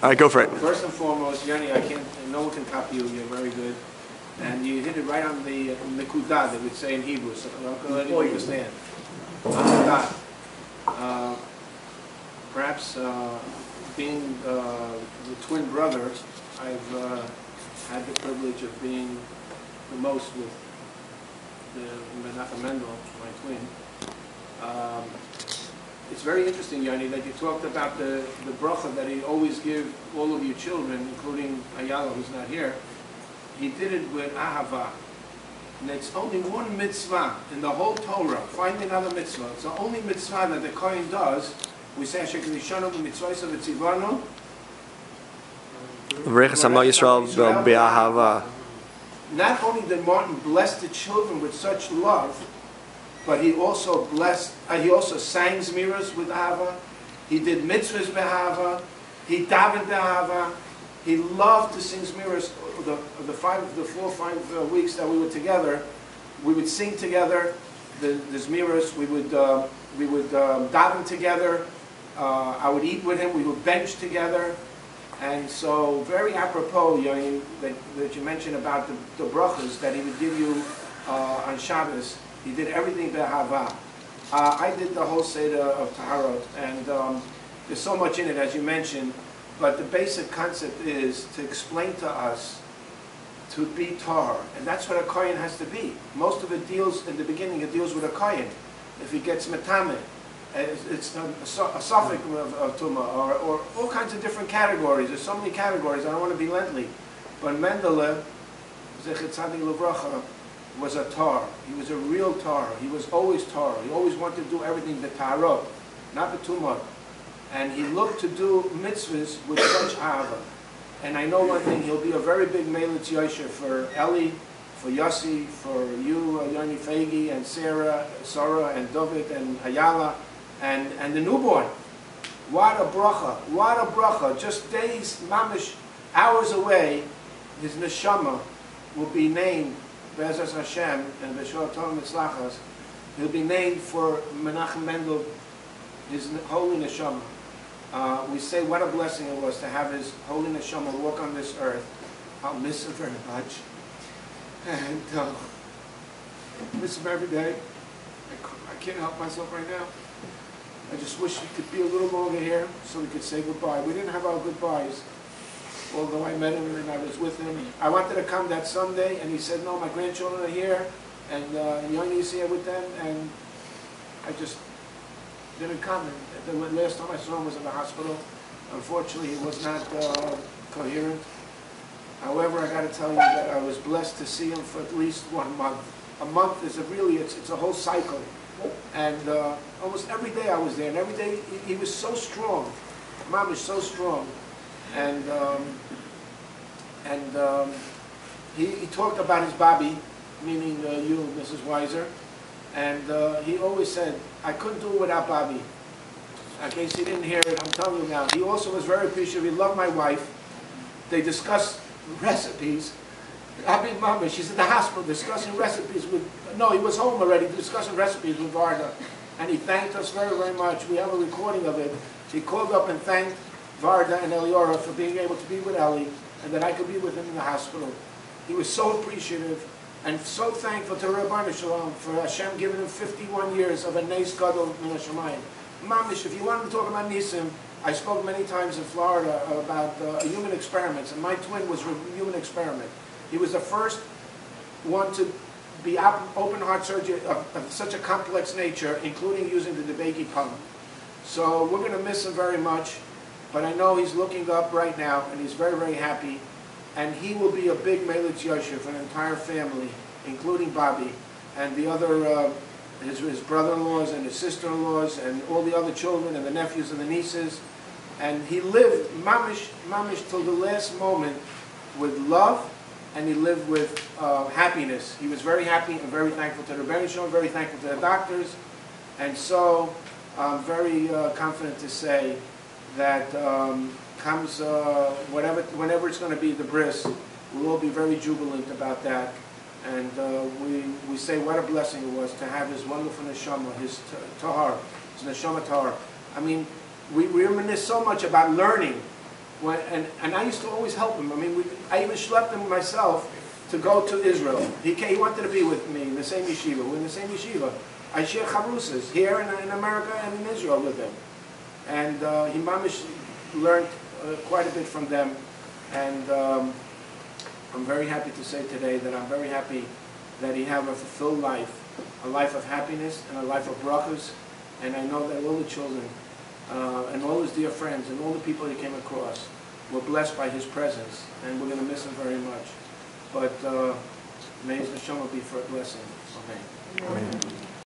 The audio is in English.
All right, go for it. First and foremost, Yanni, no one can copy you. You're very good, and you hit it right on the nekudah, they would say in Hebrew. So I'm not going to let you understand. On the dot. Perhaps being the twin brother, I've had the privilege of being the most with the Menachem Mendel, my twin. It's very interesting, Yanni, that you talked about the bracha that he always give all of your children, including Ayala, who's not here. He did it with ahava. And it's only one mitzvah in the whole Torah. Find another mitzvah. It's the only mitzvah that the Kohen does. We say, Asher Kedishanu b'mitzvahs v'tzivanu. Not only did Martin bless the children with such love, but he also blessed. He also sang zmiras with ahava. He did mitzvahs b'ahava. He davened b'ahava. He loved to sing zmiras. The 4 or 5 weeks that we were together, we would sing together the zmiras. We would daven together. I would eat with him. We would bench together. And so, very apropos, Yoyin, that you mentioned about the brachas that he would give you on Shabbos. He did everything b'ahava. I did the whole Seder of Taharot, and there's so much in it, as you mentioned, but the basic concept is to explain to us to be Tahar, and that's what a Kohen has to be. Most of it deals, in the beginning, it deals with a Kohen. If he gets Metame, it's a suffix of Tumah, or all kinds of different categories. There's so many categories, I don't want to be lengthy. But Mendele, Zechet Tzadik Livracha, was a tar. He was a real tar. He was always tar. He always wanted to do everything b'tarot, not b'tumah. And he looked to do mitzvahs with such ahava. And I know one thing, he'll be a very big Melitz Yosher for Eli, for Yossi, for you, Yoni Fegi, and Sarah, and David, and Ayala, and the newborn. What a bracha. What a bracha. Just days, mamish, hours away, his neshama will be named Be'ezras Hashem, and B'Shor Torah Mitzlachas, he'll be named for Menachem Mendel, his holy neshama. We say what a blessing it was to have his holy neshama walk on this earth. I'll miss him very much, and miss him every day. I can't help myself right now. I just wish he could be a little longer here so we could say goodbye. We didn't have our goodbyes. Although I met him and I was with him. I wanted to come that Sunday, and he said, no, my grandchildren are here, and Yoni is here with them, and I just didn't come. And the last time I saw him was in the hospital. Unfortunately, he was not coherent. However, I got to tell you that I was blessed to see him for at least 1 month. A month is it's a whole cycle. And almost every day I was there, and every day he was so strong. Mom was so strong. And he talked about his Bobby, meaning you, Mrs. Weiser, and he always said, I couldn't do it without Bobby. In case he didn't hear it, I'm telling you now. He also was very appreciative. He loved my wife. They discussed recipes. I mean, Mama, she's at the hospital discussing recipes with, no, he was home already discussing recipes with Varda. And he thanked us very, very much. We have a recording of it. He called up and thanked Varda and Eliora for being able to be with Eli, and that I could be with him in the hospital. He was so appreciative and so thankful to Rabbi Shalom for Hashem giving him 51 years of a Nes Gadol Min HaShamayim. Mamish, if you wanted to talk about Nisim, I spoke many times in Florida about human experiments, and my twin was a human experiment. He was the first one to be open heart surgery of such a complex nature, including using the DeBakey pump. So we're going to miss him very much. But I know he's looking up right now, and he's very, very happy. And he will be a big Melitz Yosher for an entire family, including Bobby, and the other, his brother-in-laws and his sister-in-laws, and all the other children, and the nephews and the nieces. And he lived, mamish, till the last moment with love, and he lived with happiness. He was very happy and very thankful to the Rebbeinu Shalom, very thankful to the doctors. And so I'm very confident to say that comes whenever it's going to be the bris, we'll all be very jubilant about that, and we say what a blessing it was to have his wonderful neshama, his tahar, his neshama tahar. I mean, we reminisce so much about learning, and I used to always help him. I mean, I even schlepped him myself to go to Israel. He wanted to be with me in the same yeshiva. We're in the same yeshiva. I share charusas here in America and in Israel with him. And he mamish learned quite a bit from them. And I'm very happy to say today that I'm very happy that he have a fulfilled life, a life of happiness and a life of brachas. And I know that all the children and all his dear friends and all the people he came across were blessed by his presence, and we're going to miss him very much. But may his neshama be for a blessing. Amen. Amen.